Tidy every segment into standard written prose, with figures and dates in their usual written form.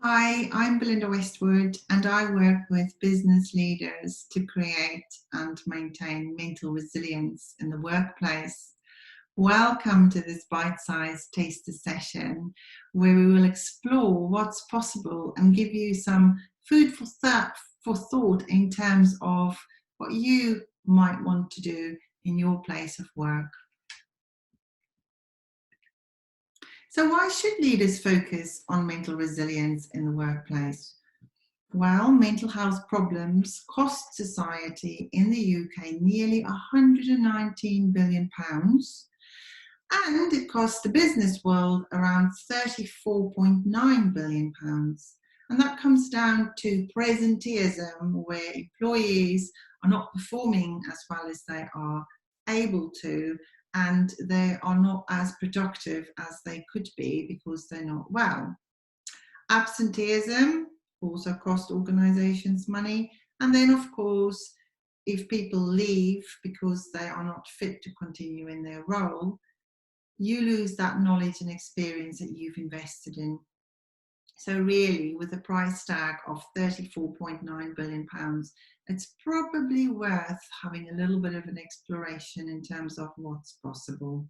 Hi, I'm Belinda Westwood and I work with business leaders to create and maintain mental resilience in the workplace. Welcome to this bite-sized taster session where we will explore what's possible and give you some food for thought in terms of what you might want to do in your place of work. So why should leaders focus on mental resilience in the workplace? Well, mental health problems cost society in the UK nearly £119 billion, and it costs the business world around £34.9 billion. And that comes down to presenteeism, where employees are not performing as well as they are able to, and they are not as productive as they could be because they're not well. Absenteeism also cost organisations money. And then, of course, if people leave because they are not fit to continue in their role, you lose that knowledge and experience that you've invested in. So really, with a price tag of £34.9 billion, it's probably worth having a little bit of an exploration in terms of what's possible.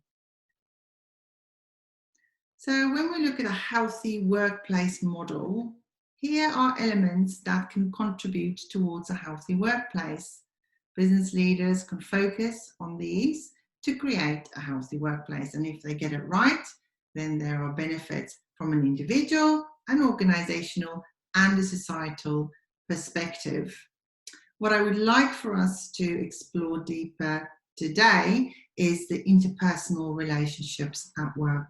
So when we look at a healthy workplace model, here are elements that can contribute towards a healthy workplace. Business leaders can focus on these to create a healthy workplace. And if they get it right, then there are benefits from an individual, an organizational, and a societal perspective. What I would like for us to explore deeper today is the interpersonal relationships at work.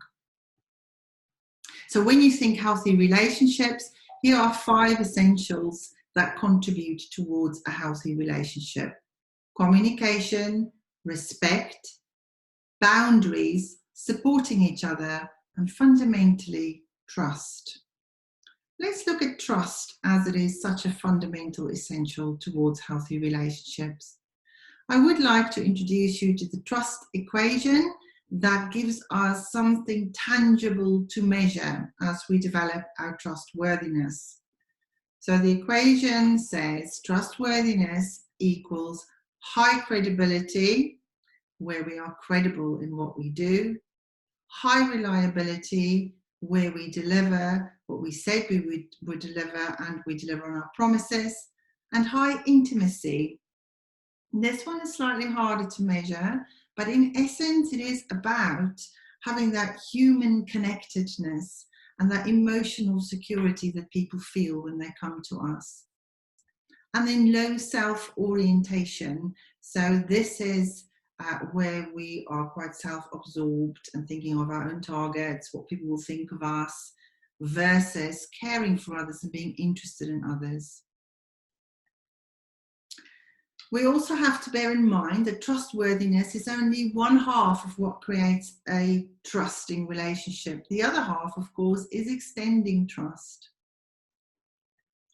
So when you think healthy relationships, here are 5 essentials that contribute towards a healthy relationship: communication, respect, boundaries, supporting each other, and fundamentally, trust. Let's look at trust, as it is such a fundamental essential towards healthy relationships. I would like to introduce you to the trust equation that gives us something tangible to measure as we develop our trustworthiness. So the equation says trustworthiness equals high credibility, where we are credible in what we do; high reliability, where we deliver what we said we would deliver and we deliver on our promises; and high intimacy. This one is slightly harder to measure, but in essence, it is about having that human connectedness and that emotional security that people feel when they come to us. And then low self-orientation. So this is where we are quite self-absorbed and thinking of our own targets, what people will think of us, versus caring for others and being interested in others. We also have to bear in mind that trustworthiness is only one half of what creates a trusting relationship. The other half, of course, is extending trust.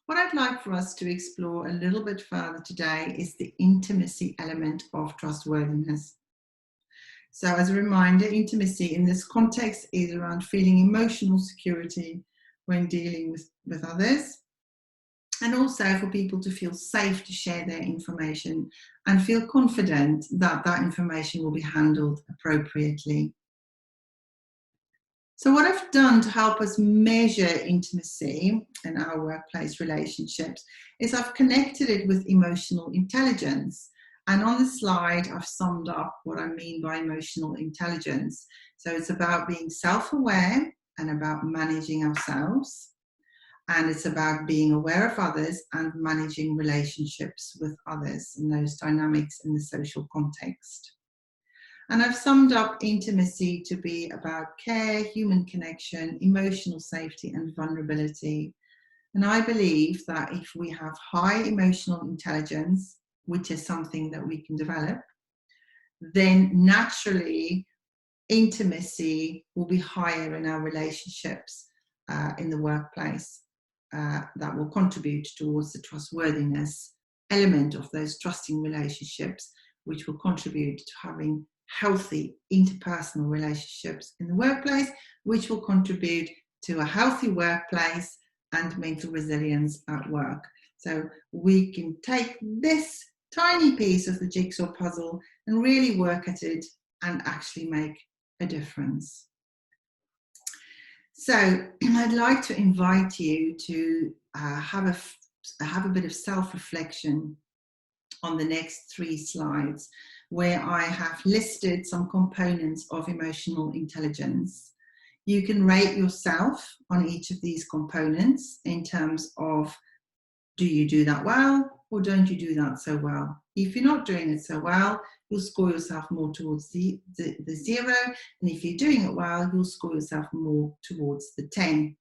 What I'd like for us to explore a little bit further today is the intimacy element of trustworthiness. So as a reminder, intimacy in this context is around feeling emotional security when dealing with others, and also for people to feel safe to share their information and feel confident that that information will be handled appropriately. So what I've done to help us measure intimacy in our workplace relationships is I've connected it with emotional intelligence. And on the slide, I've summed up what I mean by emotional intelligence. So it's about being self-aware and about managing ourselves. And it's about being aware of others and managing relationships with others and those dynamics in the social context. And I've summed up intimacy to be about care, human connection, emotional safety, and vulnerability. And I believe that if we have high emotional intelligence, which is something that we can develop, then naturally intimacy will be higher in our relationships in the workplace. That will contribute towards the trustworthiness element of those trusting relationships, which will contribute to having healthy interpersonal relationships in the workplace, which will contribute to a healthy workplace and mental resilience at work. So we can take this tiny piece of the jigsaw puzzle and really work at it and actually make a difference. So I'd like to invite you to have a bit of self-reflection on the next 3 slides, where I have listed some components of emotional intelligence. You can rate yourself on each of these components in terms of, do you do that well or don't you do that so well? If you're not doing it so well, you'll score yourself more towards the 0. And if you're doing it well, you'll score yourself more towards the 10.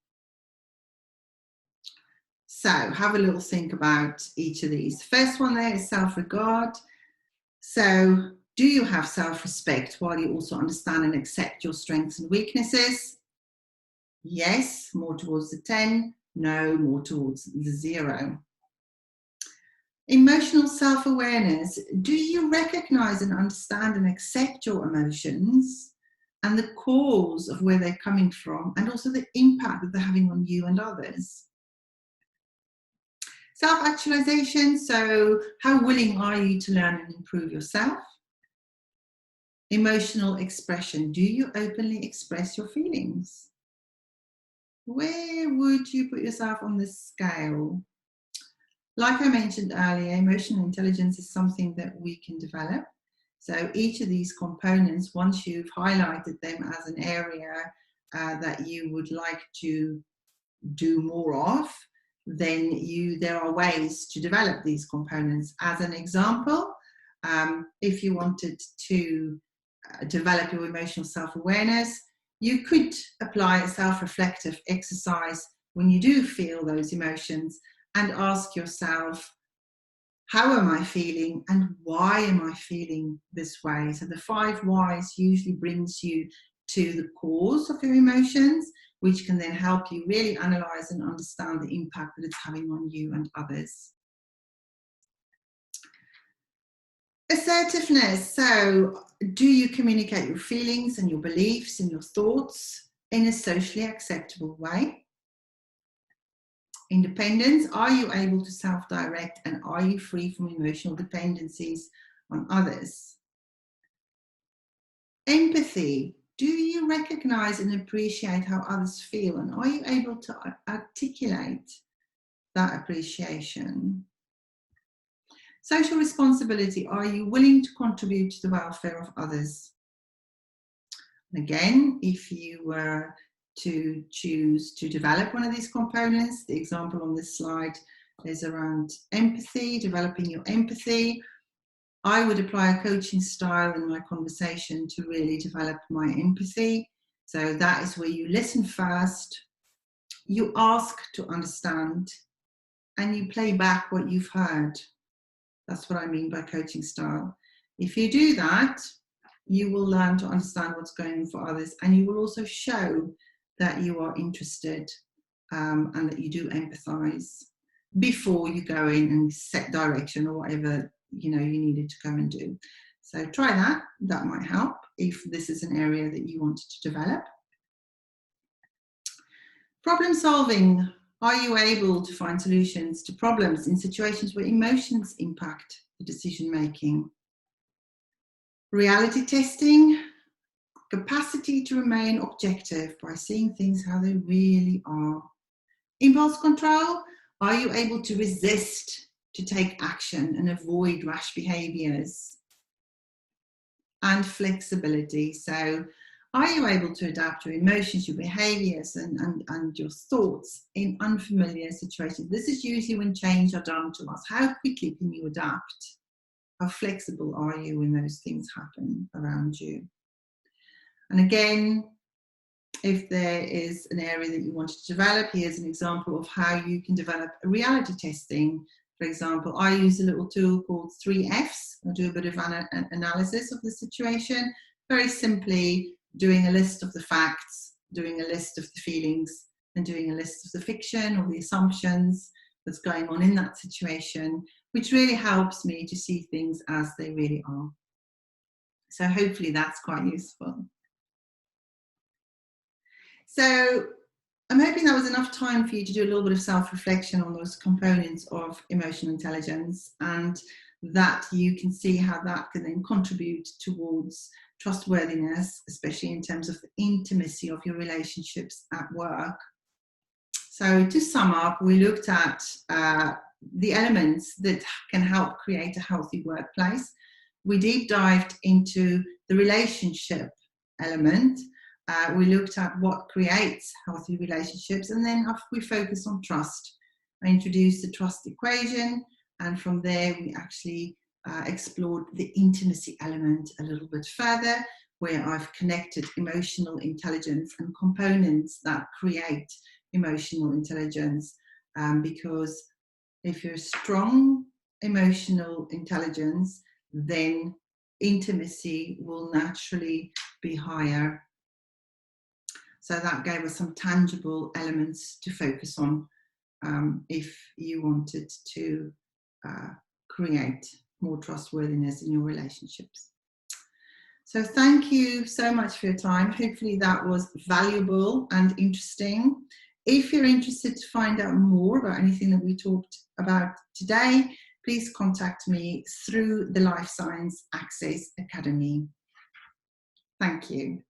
So have a little think about each of these. First one there is self-regard. So do you have self-respect while you also understand and accept your strengths and weaknesses? Yes, more towards the 10. No, more towards the 0. Emotional self-awareness. Do you recognize and understand and accept your emotions and the cause of where they're coming from, and also the impact that they're having on you and others? Self-actualization. So how willing are you to learn and improve yourself? Emotional expression. Do you openly express your feelings? Where would you put yourself on this scale? Like I mentioned earlier, emotional intelligence is something that we can develop. So each of these components, once you've highlighted them as an area that you would like to do more of, then there are ways to develop these components. As an example, if you wanted to develop your emotional self-awareness, you could apply a self-reflective exercise when you do feel those emotions and ask yourself, how am I feeling and why am I feeling this way? So the 5 whys usually brings you to the cause of your emotions, which can then help you really analyze and understand the impact that it's having on you and others. Assertiveness. So do you communicate your feelings and your beliefs and your thoughts in a socially acceptable way? Independence. Are you able to self-direct and are you free from emotional dependencies on others? Empathy. Do you recognize and appreciate how others feel, and are you able to articulate that appreciation? Social responsibility. Are you willing to contribute to the welfare of others? And again, if you were to choose to develop one of these components, the example on this slide is around empathy, developing your empathy. I would apply a coaching style in my conversation to really develop my empathy. So that is where you listen first, you ask to understand, and you play back what you've heard. That's what I mean by coaching style. If you do that, you will learn to understand what's going on for others, and you will also show that you are interested and that you do empathize before you go in and set direction or whatever you needed to go and do. So try that. That might help if this is an area that you wanted to develop. Problem solving. Are you able to find solutions to problems in situations where emotions impact the decision making? Reality testing. Capacity to remain objective by seeing things how they really are. Impulse control. Are you able to resist to take action and avoid rash behaviors? And flexibility. So are you able to adapt your emotions, your behaviors and your thoughts in unfamiliar situations? This is usually when change are done to us. How quickly can you adapt? How flexible are you when those things happen around you? And again, if there is an area that you want to develop, here's an example of how you can develop a reality testing. For example, I use a little tool called 3Fs. I'll do a bit of analysis of the situation. Very simply, doing a list of the facts, doing a list of the feelings, and doing a list of the fiction or the assumptions that's going on in that situation, which really helps me to see things as they really are. So hopefully that's quite useful. So I'm hoping that was enough time for you to do a little bit of self-reflection on those components of emotional intelligence, and that you can see how that can then contribute towards trustworthiness, especially in terms of the intimacy of your relationships at work. So to sum up, we looked at the elements that can help create a healthy workplace. We deep dived into the relationship element. We looked at what creates healthy relationships, and then we focused on trust. I introduced the trust equation, and from there we actually explored the intimacy element a little bit further, where I've connected emotional intelligence and components that create emotional intelligence, because if you're strong emotional intelligence, then intimacy will naturally be higher. So that gave us some tangible elements to focus on if you wanted to create more trustworthiness in your relationships. So thank you so much for your time. Hopefully that was valuable and interesting. If you're interested to find out more about anything that we talked about today, please contact me through the Life Science Access Academy. Thank you.